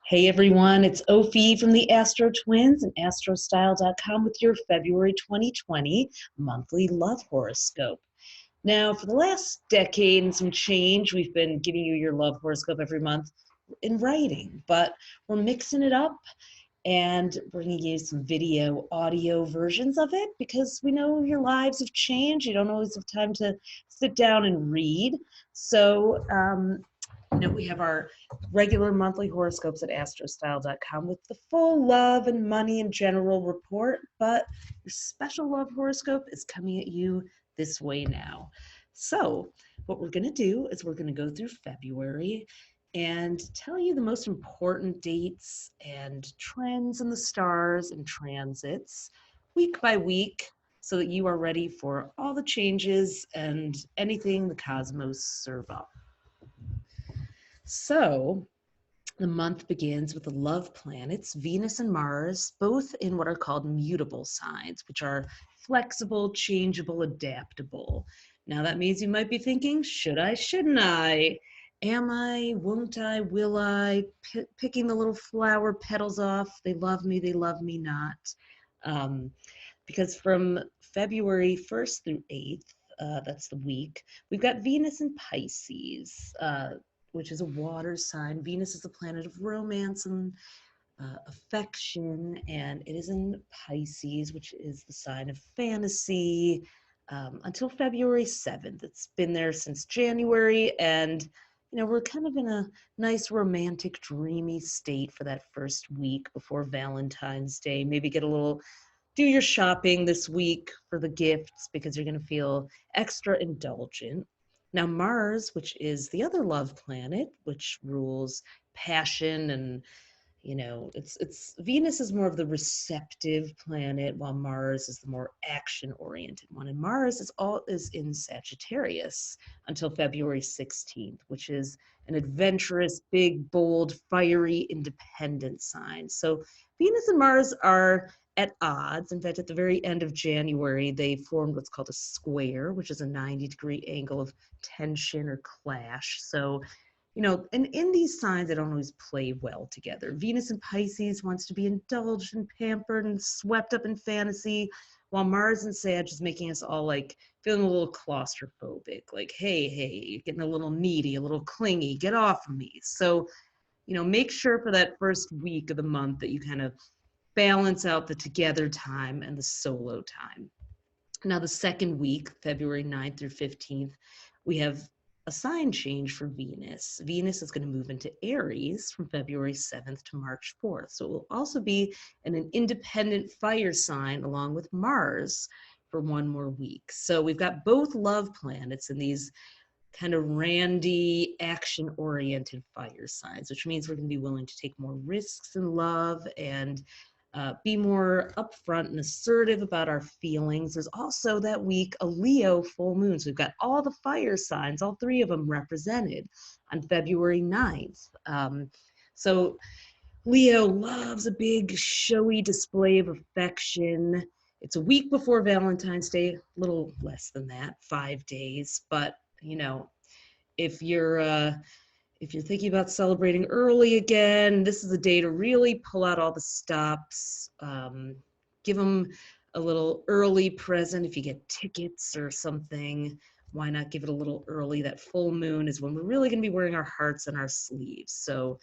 Hey everyone, it's Ophi from the AstroTwins and astrostyle.com with your February 2020 monthly love horoscope. Now, for the last decade and some change, we've been giving you your love horoscope every month in writing, but we're mixing it up and bringing you some video, audio versions of it because we know your lives have changed. You don't always have time to sit down and read. We have our regular monthly horoscopes at astrostyle.com with the full love and money and general report, but your special love horoscope is coming at you this way now. So what we're going to do is we're going to go through February and tell you the most important dates and trends in the stars and transits week by week so that you are ready for all the changes and anything the cosmos serve up. So the month begins with the love planets, Venus and Mars, both in what are called mutable signs, which are flexible, changeable, adaptable. Now that means you might be thinking, should I, shouldn't I? Am I, won't I, will I? Picking the little flower petals off, they love me not. Because from February 1st through 8th, that's the week, we've got Venus in Pisces, which is a water sign. Venus is the planet of romance and affection, and it is in Pisces, which is the sign of fantasy, until February 7th. It's been there since January, and we're kind of in a nice romantic, dreamy state for that first week before Valentine's Day. Maybe do your shopping this week for the gifts because you're going to feel extra indulgent. Now, Mars, which is the other love planet, which rules passion and it's Venus is more of the receptive planet, while Mars is the more action-oriented one. And Mars is in Sagittarius until February 16th, which is an adventurous, big, bold, fiery, independent sign. So Venus and Mars are at odds. In fact, at the very end of January, they formed what's called a square, which is a 90-degree angle of tension or clash. So and in these signs, they don't always play well together. Venus in Pisces wants to be indulged and pampered and swept up in fantasy, while Mars in Sag is making us all like feeling a little claustrophobic, like, hey, you're getting a little needy, a little clingy, get off of me. So, make sure for that first week of the month that you kind of balance out the together time and the solo time. Now, the second week, February 9th through 15th, we have a sign change for Venus. Venus is going to move into Aries from February 7th to March 4th. So it will also be in an independent fire sign along with Mars for one more week. So we've got both love planets in these kind of randy, action-oriented fire signs, which means we're going to be willing to take more risks in love and be more upfront and assertive about our feelings. There's also that week a Leo full moon. So we've got all the fire signs, all three of them represented on February 9th. So Leo loves a big showy display of affection. It's a week before Valentine's Day, a little less than that, 5 days. But, if you're thinking about celebrating early again, this is a day to really pull out all the stops. Give them a little early present. If you get tickets or something, why not give it a little early? That full moon is when we're really going to be wearing our hearts on our sleeves. So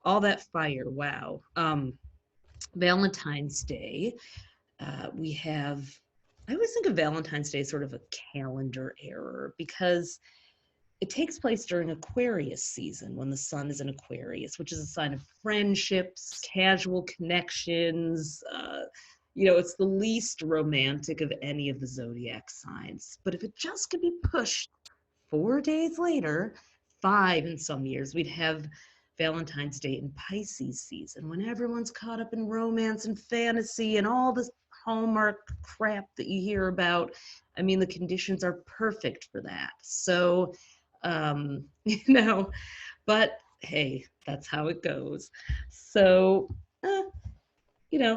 all that fire, wow. Valentine's Day, I always think of Valentine's Day as sort of a calendar error because it takes place during Aquarius season when the sun is in Aquarius, which is a sign of friendships, casual connections. It's the least romantic of any of the zodiac signs. But if it just could be pushed 4 days later, 5 in some years, we'd have Valentine's Day in Pisces season when everyone's caught up in romance and fantasy and all this Hallmark crap that you hear about. I mean, the conditions are perfect for that. So, but hey, that's how it goes. So,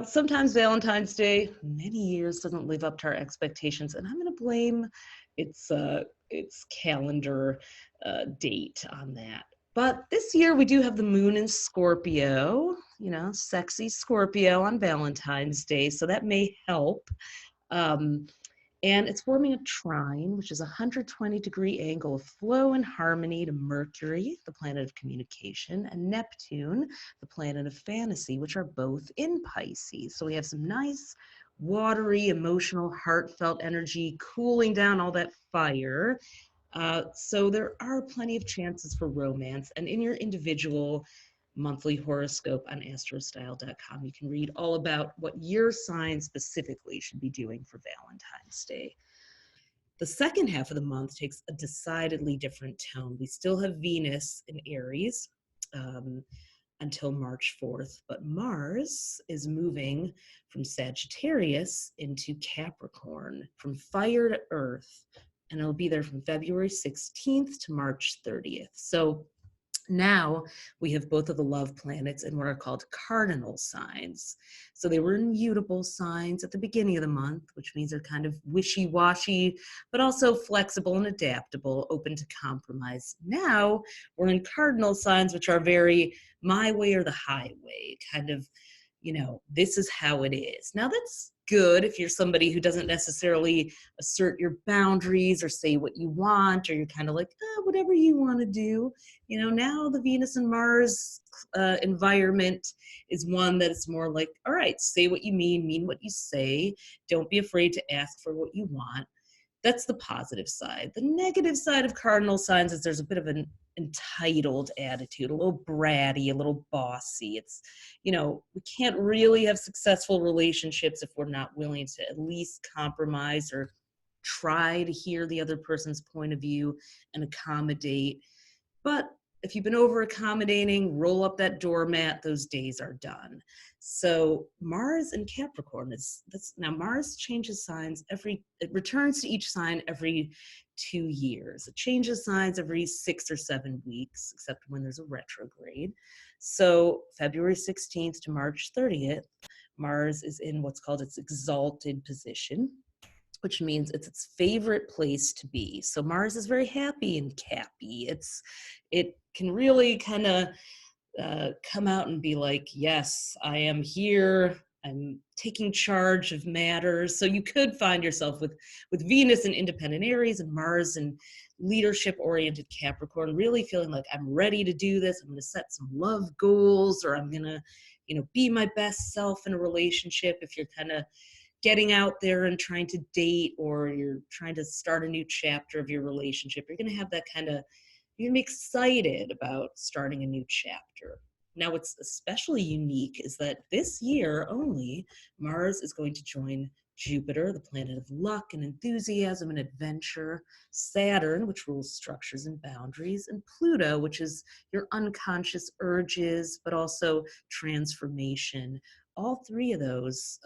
sometimes Valentine's Day, many years, doesn't live up to our expectations, and I'm going to blame its calendar date on that. But this year we do have the moon in Scorpio, sexy Scorpio on Valentine's Day, so that may help. Um, and it's forming a trine, which is a 120-degree angle of flow and harmony to Mercury, the planet of communication, and Neptune, the planet of fantasy, which are both in Pisces. So we have some nice, watery, emotional, heartfelt energy cooling down all that fire. So there are plenty of chances for romance. And in your individual monthly horoscope on astrostyle.com, you can read all about what your sign specifically should be doing for Valentine's Day. The second half of the month takes a decidedly different tone. We still have Venus in Aries until March 4th, but Mars is moving from Sagittarius into Capricorn, from fire to earth, and it'll be there from February 16th to March 30th. So now we have both of the love planets in what are called cardinal signs. So they were in mutable signs at the beginning of the month, which means they're kind of wishy-washy, but also flexible and adaptable, open to compromise. Now we're in cardinal signs, which are very my way or the highway, kind of, this is how it is. Now that's good if you're somebody who doesn't necessarily assert your boundaries or say what you want, or you're kind of like, whatever you want to do. Now the Venus and Mars environment is one that is more like, all right, say what you mean what you say. Don't be afraid to ask for what you want. That's the positive side. The negative side of cardinal signs is there's a bit of an entitled attitude, a little bratty, a little bossy. It's, we can't really have successful relationships if we're not willing to at least compromise or try to hear the other person's point of view and accommodate. But if you've been over accommodating, roll up that doormat, those days are done. So Mars in Capricorn now Mars changes signs it returns to each sign every 2 years. It changes signs every 6 or 7 weeks, except when there's a retrograde. So February 16th to March 30th, Mars is in what's called its exalted position, which means it's its favorite place to be. So Mars is very happy and cappy. It can really kind of come out and be like, yes, I am here. I'm taking charge of matters. So you could find yourself with Venus in independent Aries and Mars in leadership-oriented Capricorn, really feeling like I'm ready to do this. I'm going to set some love goals, or I'm going to, be my best self in a relationship. If you're kind of getting out there and trying to date, or you're trying to start a new chapter of your relationship, you're going to have that you're going to be excited about starting a new chapter. Now, what's especially unique is that this year only, Mars is going to join Jupiter, the planet of luck and enthusiasm and adventure, Saturn, which rules structures and boundaries, and Pluto, which is your unconscious urges, but also transformation. All three of those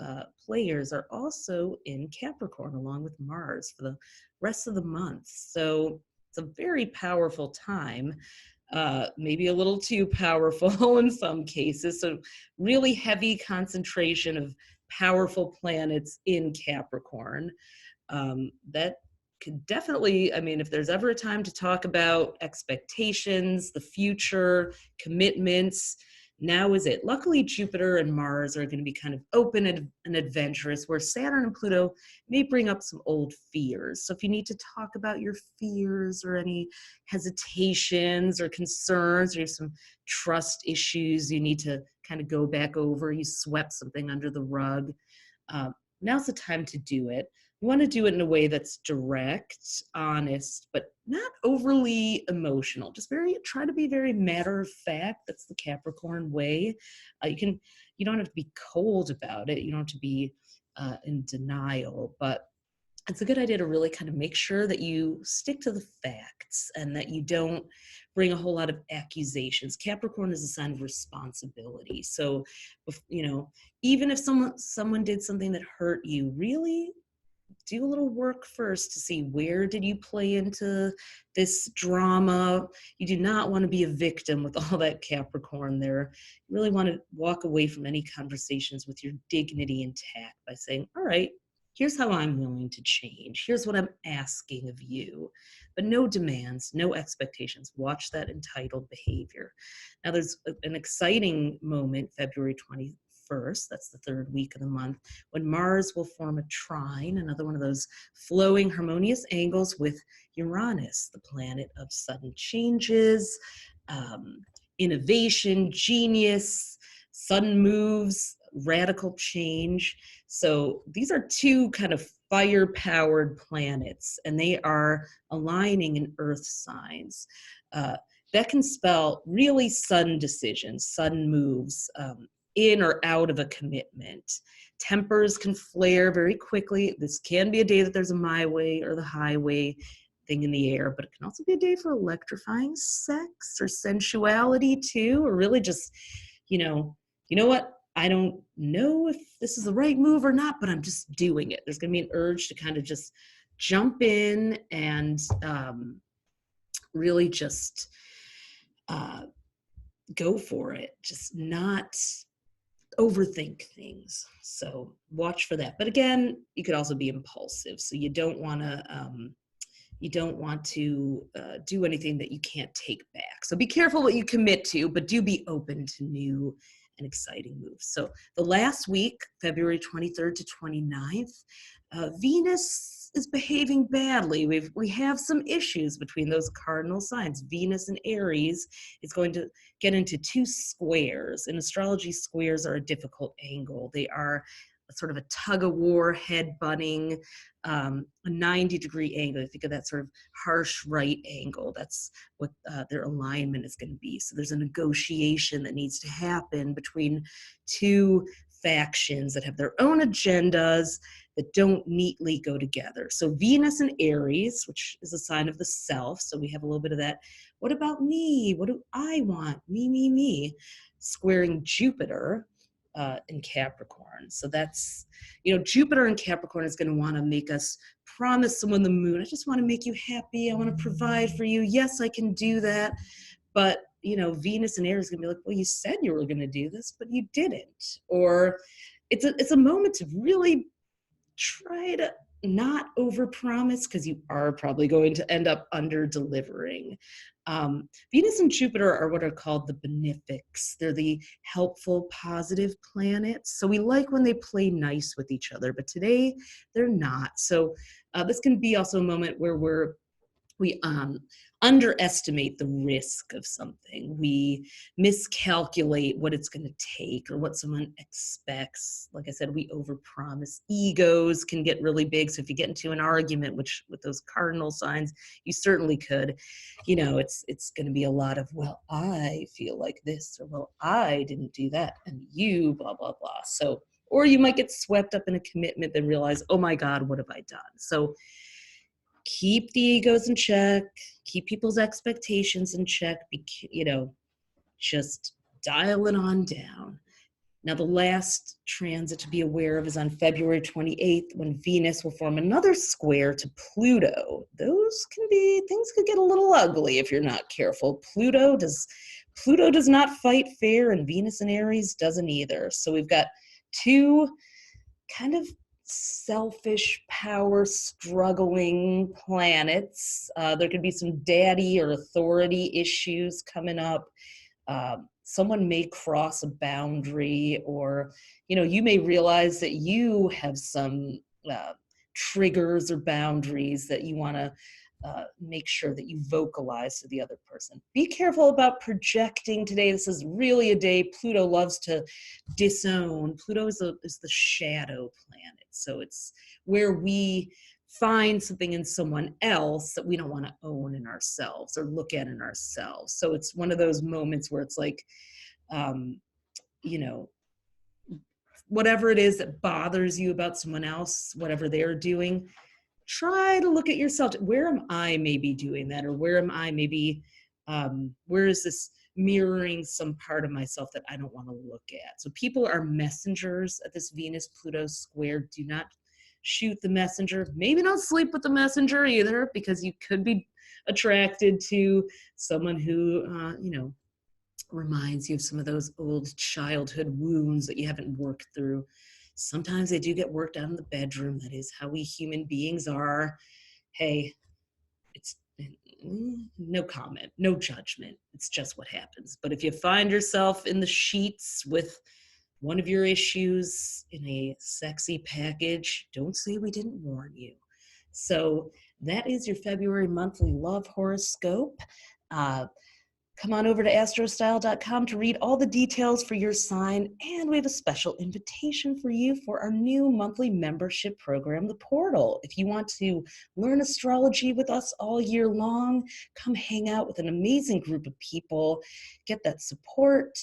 players are also in Capricorn, along with Mars, for the rest of the month. So it's a very powerful time, maybe a little too powerful in some cases. So really heavy concentration of powerful planets in Capricorn. That could definitely, if there's ever a time to talk about expectations, the future, commitments, now is it. Luckily, Jupiter and Mars are going to be kind of open and adventurous, where Saturn and Pluto may bring up some old fears. So if you need to talk about your fears or any hesitations or concerns, or you have some trust issues you need to kind of go back over, you swept something under the rug, now's the time to do it. You want to do it in a way that's direct, honest, but not overly emotional. Just try to be very matter of fact. That's the Capricorn way. You don't have to be cold about it. You don't have to be in denial, but it's a good idea to really kind of make sure that you stick to the facts and that you don't bring a whole lot of accusations. Capricorn is a sign of responsibility. So, even if someone did something that hurt you, really do a little work first to see, where did you play into this drama? You do not want to be a victim with all that Capricorn there. You really want to walk away from any conversations with your dignity intact by saying, all right, here's how I'm willing to change. Here's what I'm asking of you. But no demands, no expectations. Watch that entitled behavior. Now, there's an exciting moment, February 21st, that's the third week of the month, when Mars will form a trine, another one of those flowing harmonious angles with Uranus, the planet of sudden changes, innovation, genius, sudden moves, radical change. So these are two kind of fire-powered planets, and they are aligning in Earth signs. That can spell really sudden decisions, sudden moves, in or out of a commitment. Tempers can flare very quickly. This can be a day that there's a my way or the highway thing in the air, but it can also be a day for electrifying sex or sensuality too, or really just, you know what? I don't know if this is the right move or not, but I'm just doing it. There's going to be an urge to kind of just jump in and really just go for it, just not overthink things. So watch for that. But again, you could also be impulsive. So you don't want to do anything that you can't take back. So be careful what you commit to, but do be open to new and exciting moves. So the last week, February 23rd to 29th, Venus is behaving badly. We have some issues between those cardinal signs. Venus and Aries is going to get into two squares. In astrology, squares are a difficult angle. They are sort of a tug-of-war, head-butting, a 90-degree angle. I think of that sort of harsh right angle. That's what their alignment is going to be. So there's a negotiation that needs to happen between two factions that have their own agendas that don't neatly go together. So Venus and Aries, which is a sign of the self, so we have a little bit of that, what about me? What do I want? Me, squaring Jupiter in Capricorn. So that's, Jupiter in Capricorn is going to want to make us promise someone the moon. I just want to make you happy. I want to provide for you. Yes, I can do that. But, Venus and Aries is going to be like, well, you said you were going to do this, but you didn't. Or it's a moment to really try to not overpromise, because you are probably going to end up under-delivering. Venus and Jupiter are what are called the benefics. They're the helpful, positive planets. So we like when they play nice with each other, but today they're not. So this can be also a moment where we underestimate the risk of something. We miscalculate what it's going to take or what someone expects. Like I said, we overpromise. Egos can get really big. So if you get into an argument, which with those cardinal signs, you certainly could, it's going to be a lot of, well, I feel like this, or well, I didn't do that, and you, blah, blah, blah. So, or you might get swept up in a commitment and realize, oh my God, what have I done? So keep the egos in check, keep people's expectations in check, just dial it on down. Now, the last transit to be aware of is on February 28th, when Venus will form another square to Pluto. Things could get a little ugly if you're not careful. Pluto does not fight fair, and Venus in Aries doesn't either. So we've got two kind of selfish, power struggling planets. There could be some daddy or authority issues coming up. Someone may cross a boundary, or you may realize that you have some triggers or boundaries that you want to make sure that you vocalize to the other person. Be careful about projecting today. This is really a day Pluto loves to disown. Pluto is the shadow planet. So it's where we find something in someone else that we don't want to own in ourselves or look at in ourselves. So it's one of those moments where it's like, whatever it is that bothers you about someone else, whatever they're doing, try to look at yourself. Where am I maybe doing that? Or where am I maybe, where is this mirroring some part of myself that I don't want to look at? So people are messengers at this Venus-Pluto square. Do not shoot the messenger. Maybe don't sleep with the messenger either, because you could be attracted to someone who, reminds you of some of those old childhood wounds that you haven't worked through. Sometimes they do get worked out in the bedroom. That is how we human beings are. Hey, it's no comment, no judgment. It's just what happens. But if you find yourself in the sheets with one of your issues in a sexy package, don't say we didn't warn you. So that is your February monthly love horoscope. Come on over to astrostyle.com to read all the details for your sign, and we have a special invitation for you for our new monthly membership program, The Portal. If you want to learn astrology with us all year long, come hang out with an amazing group of people, get that support,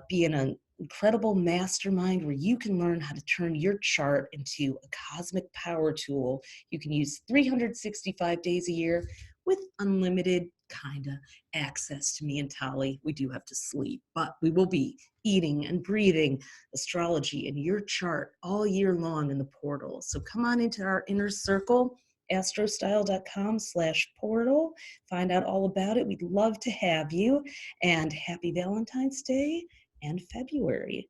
be in an incredible mastermind where you can learn how to turn your chart into a cosmic power tool you can use 365 days a year with unlimited kind of access to me and Tali. We do have to sleep, but we will be eating and breathing astrology in your chart all year long in the portal. So come on into our inner circle, astrostyle.com/portal. Find out all about it. We'd love to have you. And happy Valentine's Day and February.